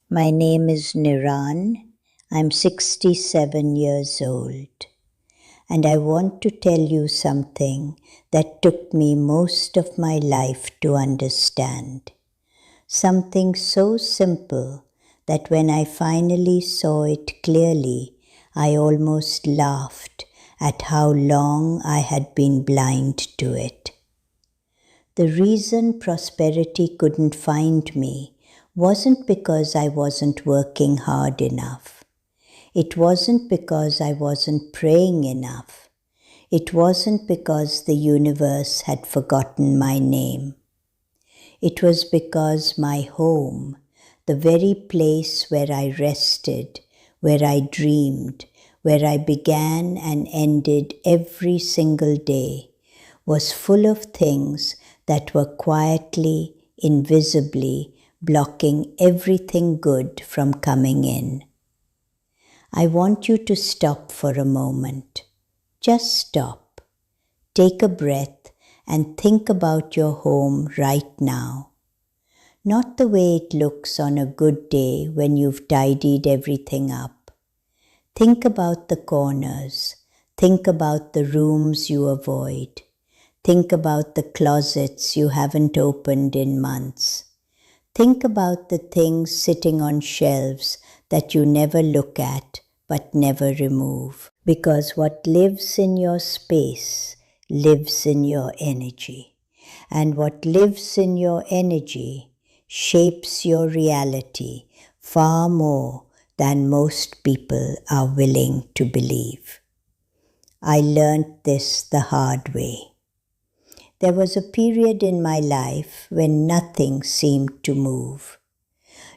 My name is Niran. I'm 67 years old. And I want to tell you something that took me most of my life to understand. Something so simple that when I finally saw it clearly, I almost laughed at how long I had been blind to it. The reason prosperity couldn't find me wasn't because I wasn't working hard enough. It wasn't because I wasn't praying enough. It wasn't because the universe had forgotten my name. It was because my home, the very place where I rested, where I dreamed, where I began and ended every single day, was full of things that were quietly, invisibly blocking everything good from coming in. I want you to stop for a moment. Just stop. Take a breath and think about your home right now. Not the way it looks on a good day when you've tidied everything up. Think about the corners. Think about the rooms you avoid. Think about the closets you haven't opened in months. Think about the things sitting on shelves that you never look at but never remove. Because what lives in your space lives in your energy. And what lives in your energy shapes your reality far more than most people are willing to believe. I learned this the hard way. There was a period in my life when nothing seemed to move.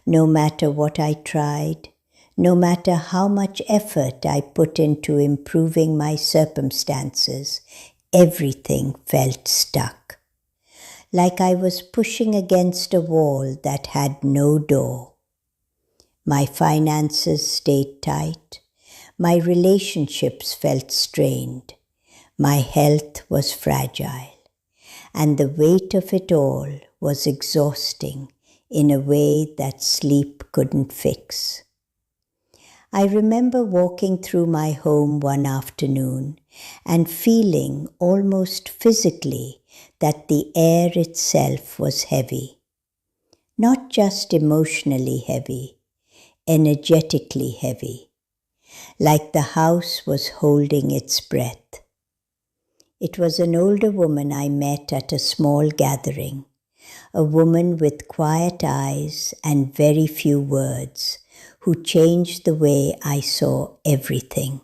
No matter what I tried, no matter how much effort I put into improving my circumstances, everything felt stuck. Like I was pushing against a wall that had no door. My finances stayed tight. My relationships felt strained. My health was fragile. And the weight of it all was exhausting in a way that sleep couldn't fix. I remember walking through my home one afternoon and feeling almost physically that the air itself was heavy. Not just emotionally heavy, energetically heavy, like the house was holding its breath. It was an older woman I met at a small gathering, a woman with quiet eyes and very few words, who changed the way I saw everything.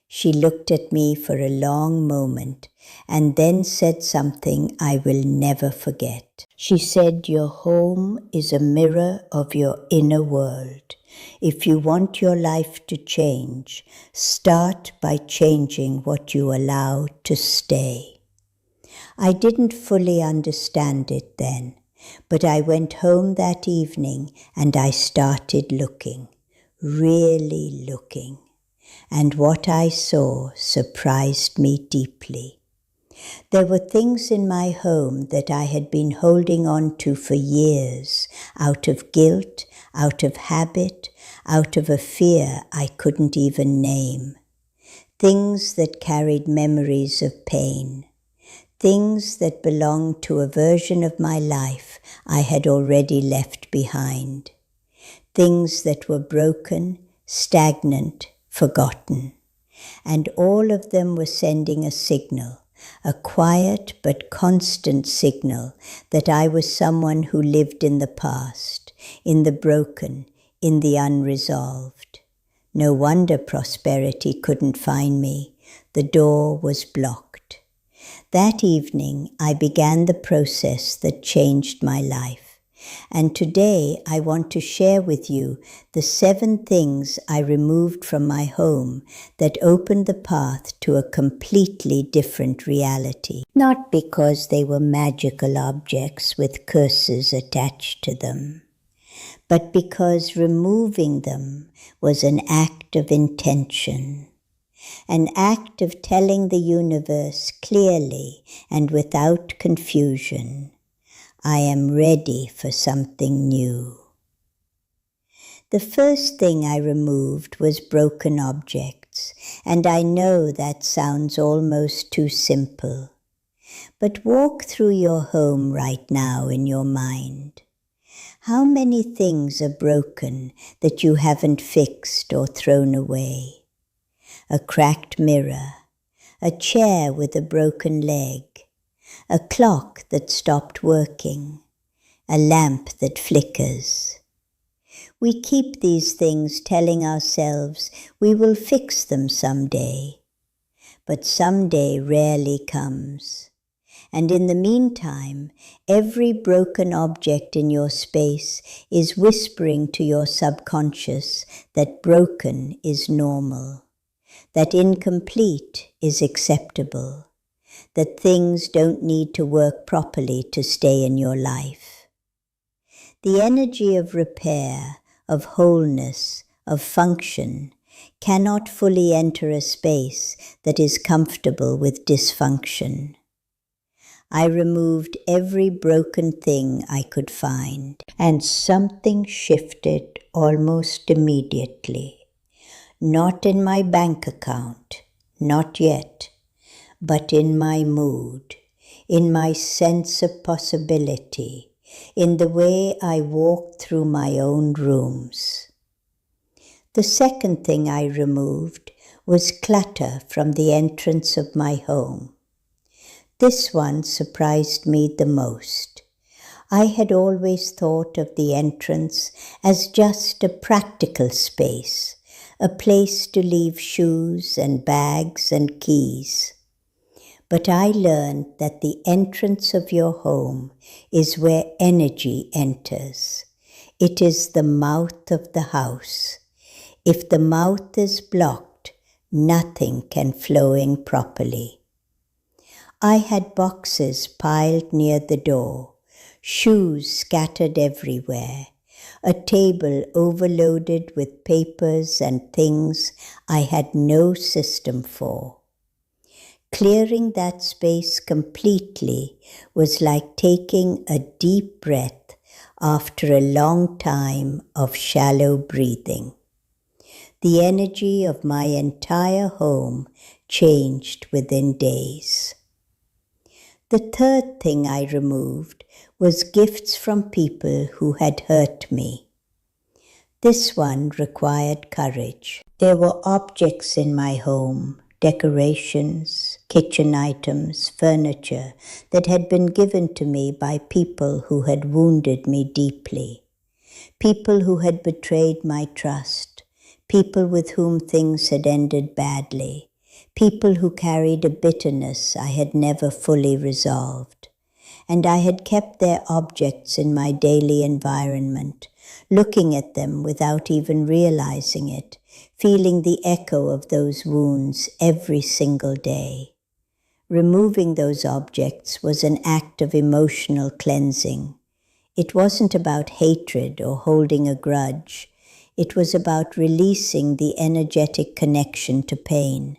She looked at me for a long moment and then said something I will never forget. She said, "Your home is a mirror of your inner world. If you want your life to change, start by changing what you allow to stay." I didn't fully understand it then, but I went home that evening and I started looking, really looking. And what I saw surprised me deeply. There were things in my home that I had been holding on to for years, out of guilt, out of habit, out of a fear I couldn't even name. Things that carried memories of pain. Things that belonged to a version of my life I had already left behind. Things that were broken, stagnant, forgotten. And all of them were sending a signal, a quiet but constant signal that I was someone who lived in the past, in the broken, in the unresolved. No wonder prosperity couldn't find me. The door was blocked. That evening, I began the process that changed my life. And today I want to share with you the 7 things I removed from my home that opened the path to a completely different reality. Not because they were magical objects with curses attached to them, but because removing them was an act of intention. An act of telling the universe clearly and without confusion, I am ready for something new. The first thing I removed was broken objects, and I know that sounds almost too simple. But walk through your home right now in your mind. How many things are broken that you haven't fixed or thrown away? A cracked mirror, a chair with a broken leg, a clock that stopped working, a lamp that flickers. We keep these things telling ourselves we will fix them someday, but someday rarely comes. And in the meantime, every broken object in your space is whispering to your subconscious that broken is normal, that incomplete is acceptable, that things don't need to work properly to stay in your life. The energy of repair, of wholeness, of function, cannot fully enter a space that is comfortable with dysfunction. I removed every broken thing I could find, and something shifted almost immediately. Not in my bank account, not yet, but in my mood, in my sense of possibility, in the way I walked through my own rooms. The second thing I removed was clutter from the entrance of my home. This one surprised me the most. I had always thought of the entrance as just a practical space, a place to leave shoes and bags and keys. But I learned that the entrance of your home is where energy enters. It is the mouth of the house. If the mouth is blocked, nothing can flow in properly. I had boxes piled near the door, shoes scattered everywhere, a table overloaded with papers and things I had no system for. Clearing that space completely was like taking a deep breath after a long time of shallow breathing. The energy of my entire home changed within days. The third thing I removed was gifts from people who had hurt me. This one required courage. There were objects in my home, decorations, kitchen items, furniture that had been given to me by people who had wounded me deeply, people who had betrayed my trust, people with whom things had ended badly, people who carried a bitterness I had never fully resolved. And I had kept their objects in my daily environment, looking at them without even realizing it, feeling the echo of those wounds every single day. Removing those objects was an act of emotional cleansing. It wasn't about hatred or holding a grudge. It was about releasing the energetic connection to pain.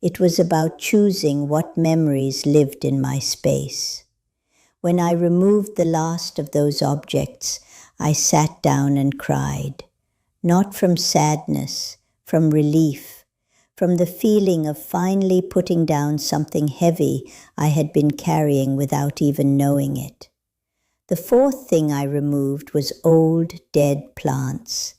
It was about choosing what memories lived in my space. When I removed the last of those objects, I sat down and cried, not from sadness, from relief, from the feeling of finally putting down something heavy I had been carrying without even knowing it. The fourth thing I removed was old, dead plants.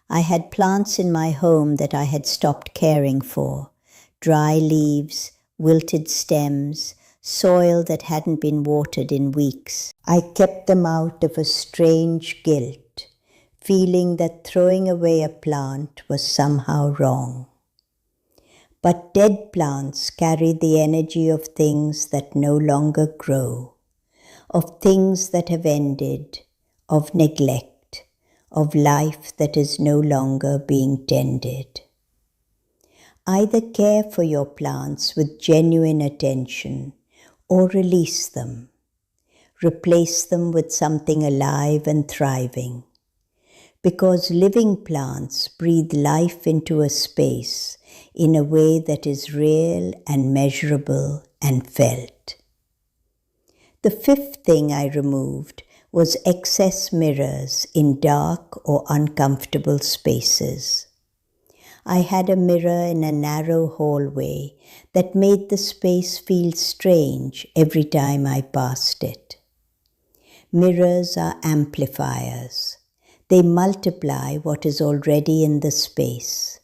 I had plants in my home that I had stopped caring for, dry leaves, wilted stems, soil that hadn't been watered in weeks. I kept them out of a strange guilt, feeling that throwing away a plant was somehow wrong. But dead plants carry the energy of things that no longer grow, of things that have ended, of neglect, of life that is no longer being tended. Either care for your plants with genuine attention or release them. Replace them with something alive and thriving. Because living plants breathe life into a space in a way that is real and measurable and felt. The fifth thing I removed was excess mirrors in dark or uncomfortable spaces. I had a mirror in a narrow hallway that made the space feel strange every time I passed it. Mirrors are amplifiers. They multiply what is already in the space.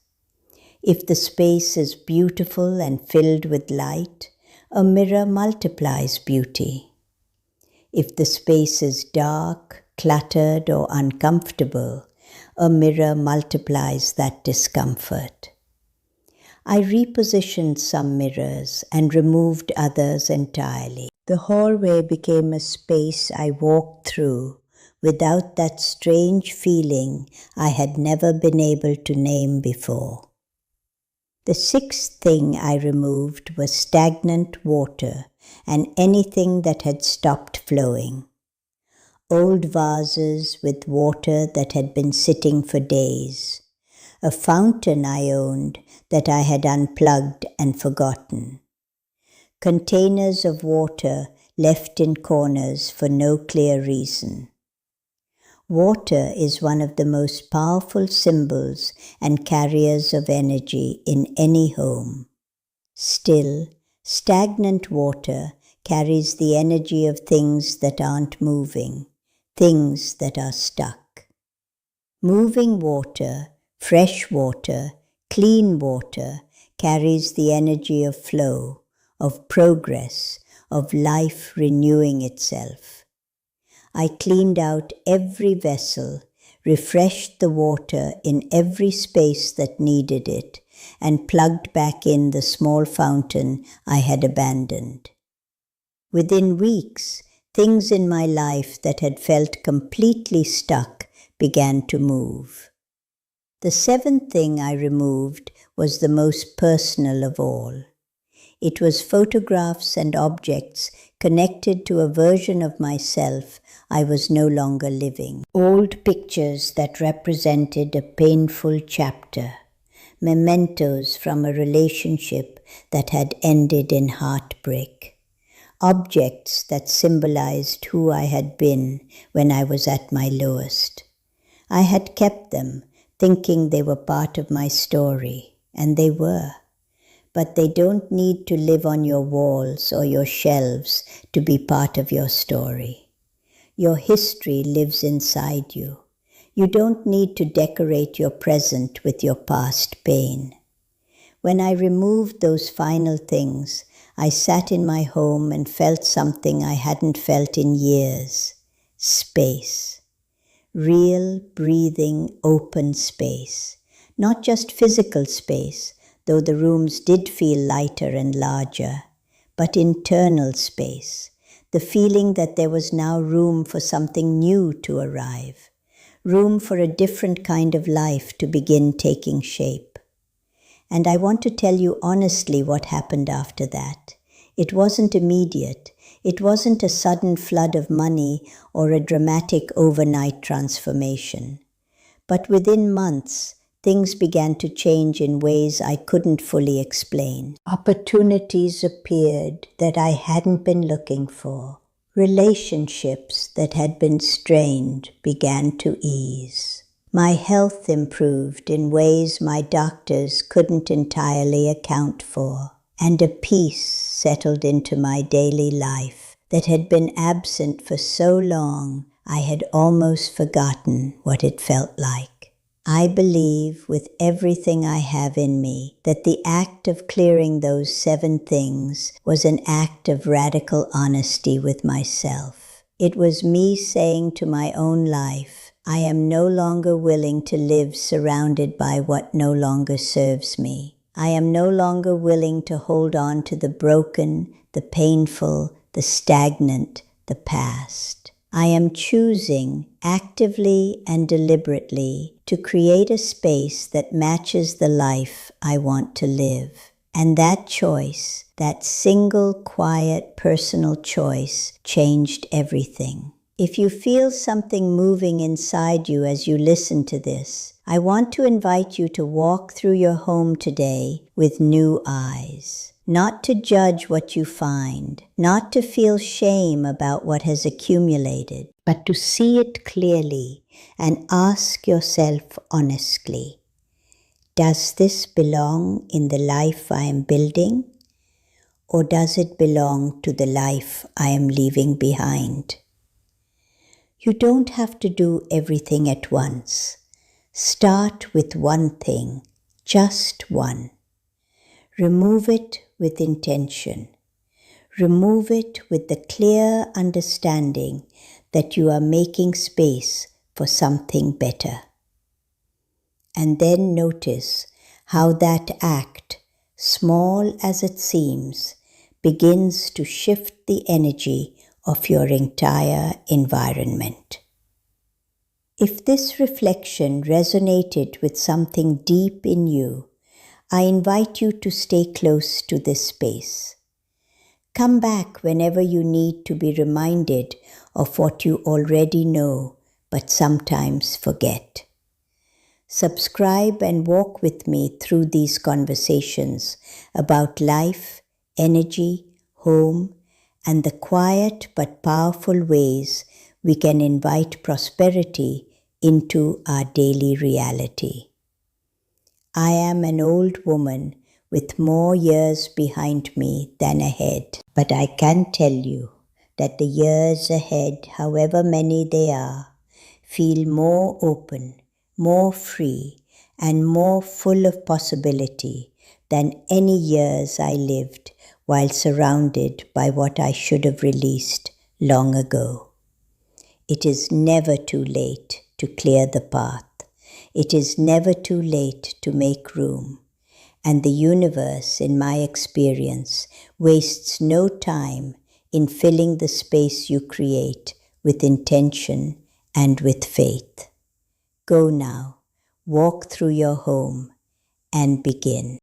If the space is beautiful and filled with light, a mirror multiplies beauty. If the space is dark, cluttered, or uncomfortable, a mirror multiplies that discomfort. I repositioned some mirrors and removed others entirely. The hallway became a space I walked through without that strange feeling I had never been able to name before. The sixth thing I removed was stagnant water and anything that had stopped flowing. Old vases with water that had been sitting for days. A fountain I owned that I had unplugged and forgotten. Containers of water left in corners for no clear reason. Water is one of the most powerful symbols and carriers of energy in any home. Still, stagnant water carries the energy of things that aren't moving, things that are stuck. Moving water, fresh water, clean water carries the energy of flow, of progress, of life renewing itself. I cleaned out every vessel, refreshed the water in every space that needed it, and plugged back in the small fountain I had abandoned. Within weeks, things in my life that had felt completely stuck began to move. The seventh thing I removed was the most personal of all. It was photographs and objects connected to a version of myself I was no longer living. Old pictures that represented a painful chapter, mementos from a relationship that had ended in heartbreak, objects that symbolized who I had been when I was at my lowest. I had kept them, thinking they were part of my story, and they were. But they don't need to live on your walls or your shelves to be part of your story. Your history lives inside you. You don't need to decorate your present with your past pain. When I removed those final things, I sat in my home and felt something I hadn't felt in years. Space. Real, breathing, open space. Not just physical space, though the rooms did feel lighter and larger, but internal space, the feeling that there was now room for something new to arrive, room for a different kind of life to begin taking shape. And I want to tell you honestly what happened after that. It wasn't immediate. It wasn't a sudden flood of money or a dramatic overnight transformation. But within months, things began to change in ways I couldn't fully explain. Opportunities appeared that I hadn't been looking for. Relationships that had been strained began to ease. My health improved in ways my doctors couldn't entirely account for, and a peace settled into my daily life that had been absent for so long I had almost forgotten what it felt like. I believe with everything I have in me that the act of clearing those 7 things was an act of radical honesty with myself. It was me saying to my own life, I am no longer willing to live surrounded by what no longer serves me. I am no longer willing to hold on to the broken, the painful, the stagnant, the past. I am choosing actively and deliberately to create a space that matches the life I want to live. And that choice, that single, quiet, personal choice, changed everything. If you feel something moving inside you as you listen to this, I want to invite you to walk through your home today with new eyes. Not to judge what you find, not to feel shame about what has accumulated, but to see it clearly and ask yourself honestly, does this belong in the life I am building, or does it belong to the life I am leaving behind? You don't have to do everything at once. Start with one thing, just one. Remove it with intention. Remove it with the clear understanding that you are making space for something better. And then notice how that act, small as it seems, begins to shift the energy of your entire environment. If this reflection resonated with something deep in you, I invite you to stay close to this space. Come back whenever you need to be reminded of what you already know but sometimes forget. Subscribe and walk with me through these conversations about life, energy, home, and the quiet but powerful ways we can invite prosperity into our daily reality. I am an old woman with more years behind me than ahead, but I can tell you that the years ahead, however many they are, feel more open, more free, and more full of possibility than any years I lived while surrounded by what I should have released long ago. It is never too late to clear the path. It is never too late to make room. And the universe, in my experience, wastes no time in filling the space you create with intention and with faith. Go now, walk through your home, and begin.